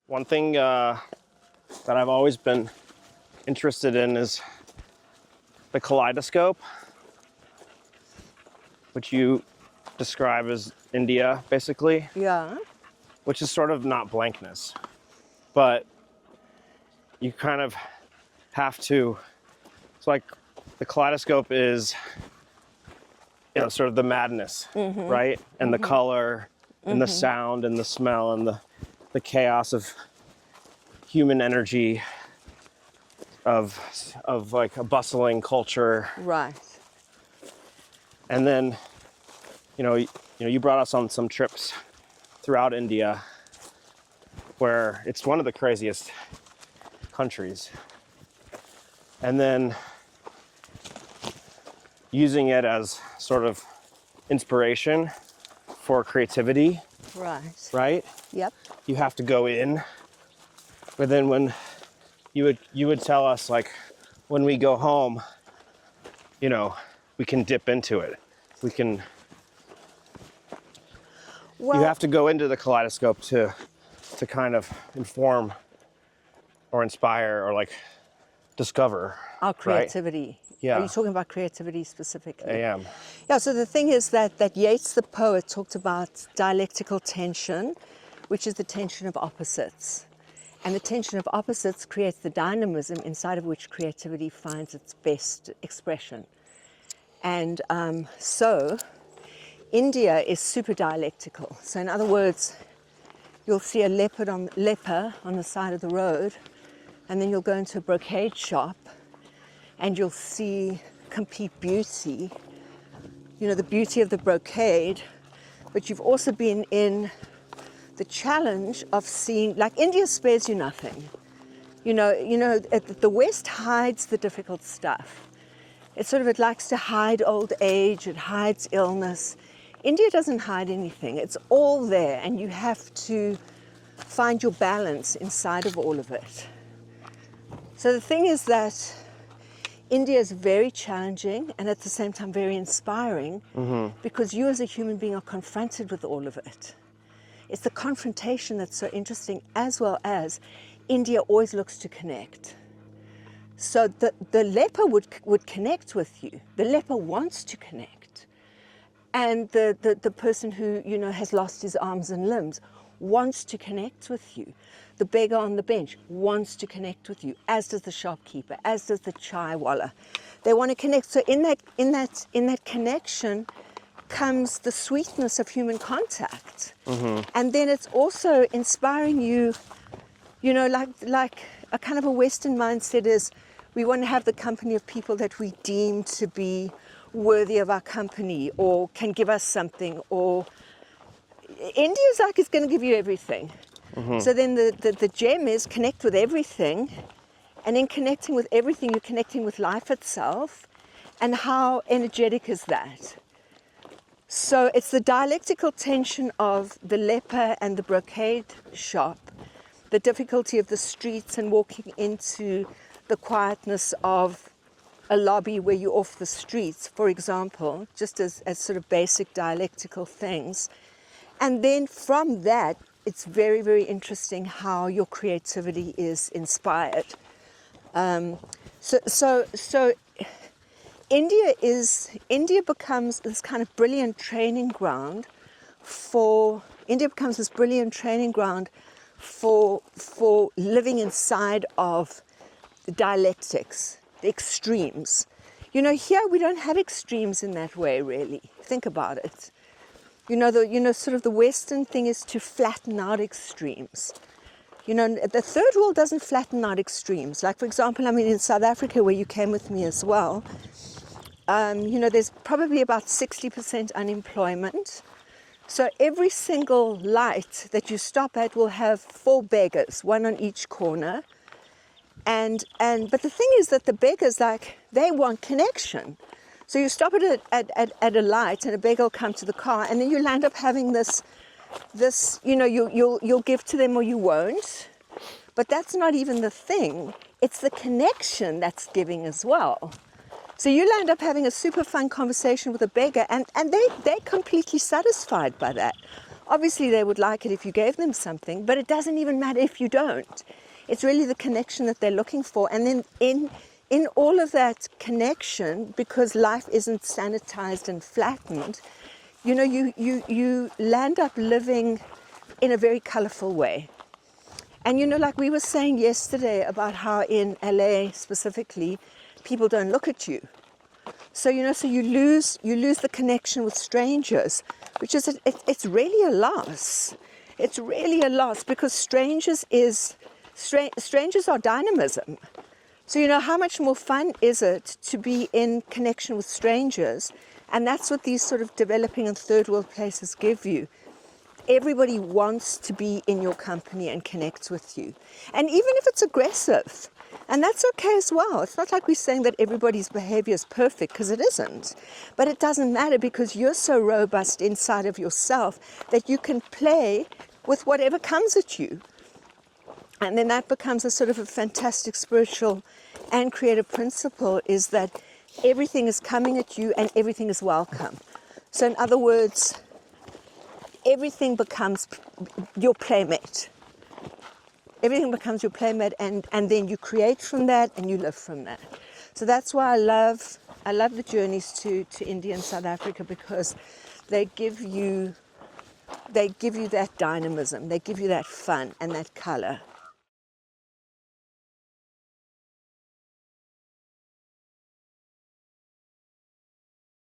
One thing that I've always been interested in is the kaleidoscope, which you describe as India, basically. Yeah. Which is sort of not blankness, but you kind of have to, it's like the kaleidoscope is, sort of the madness, right? And the color and the sound and the smell and the chaos of human energy of like a bustling culture. Right. And then, you brought us on some trips throughout India where it's one of the craziest countries. And then using it as sort of inspiration for creativity, right? Yep. You have to go in. But then when you would tell us, like, when we go home, we can dip into it. We can, Well, you have to go into the kaleidoscope to kind of inform or inspire or like discover our right? creativity. Yeah. Are you talking about creativity specifically? I am. Yeah, so the thing is that Yeats, the poet, talked about dialectical tension, which is the tension of opposites. And the tension of opposites creates the dynamism inside of which creativity finds its best expression. And so India is super dialectical. So in other words, you'll see a leper on the side of the road, and then you'll go into a brocade shop and you'll see complete beauty, the beauty of the brocade, but you've also been in the challenge of seeing, like, India spares you nothing. The West hides the difficult stuff. It likes to hide old age, it hides illness. India doesn't hide anything. It's all there, and you have to find your balance inside of all of it. So the thing is that India is very challenging and at the same time very inspiring, because you as a human being are confronted with all of it. It's the confrontation that's so interesting, as well as India always looks to connect. So the leper would connect with you. The leper wants to connect. And the person who, has lost his arms and limbs wants to connect with you. The beggar on the bench wants to connect with you, as does the shopkeeper, as does the chai walla. They want to connect. So in that connection comes the sweetness of human contact. And then it's also inspiring you, like a kind of a Western mindset is, we want to have the company of people that we deem to be worthy of our company or can give us something, or India's like it's going to give you everything. So then the gem is connect with everything, and in connecting with everything, you're connecting with life itself. And how energetic is that? So it's the dialectical tension of the leper and the brocade shop, the difficulty of the streets and walking into the quietness of a lobby where you're off the streets, for example, just as sort of basic dialectical things. And then from that, it's very, very interesting how your creativity is inspired. So India becomes this kind of brilliant training ground for living inside of the dialectics, the extremes. Here we don't have extremes in that way, really. Think about it. Sort of the Western thing is to flatten out extremes. The third world doesn't flatten out extremes. Like, for example, in South Africa, where you came with me as well, there's probably about 60% unemployment. So every single light that you stop at will have 4 beggars, one on each corner. But the thing is that the beggars, they want connection. So you stop at a light, and a beggar will come to the car, and then you'll end up having this you'll give to them or you won't. But that's not even the thing. It's the connection that's giving as well. So you'll end up having a super fun conversation with a beggar, and they're completely satisfied by that. Obviously, they would like it if you gave them something, but it doesn't even matter if you don't. It's really the connection that they're looking for. And then in all of that connection, because life isn't sanitized and flattened, you know, you land up living in a very colorful way. And you know, like we were saying yesterday about how in LA specifically, people don't look at you. So you know, so you lose the connection with strangers, which is it's really a loss. It's really a loss because strangers are dynamism. So you know, how much more fun is it to be in connection with strangers? And that's what these sort of developing and third world places give you. Everybody wants to be in your company and connect with you. And even if it's aggressive, and that's okay as well. It's not like we're saying that everybody's behavior is perfect, because it isn't. But it doesn't matter because you're so robust inside of yourself that you can play with whatever comes at you. And then that becomes a sort of a fantastic spiritual and creative principle, is that everything is coming at you and everything is welcome. So in other words, everything becomes your playmate. Everything becomes your playmate, and then you create from that and you live from that. So that's why I love the journeys to India and South Africa, because they give you that dynamism, they give you that fun and that color.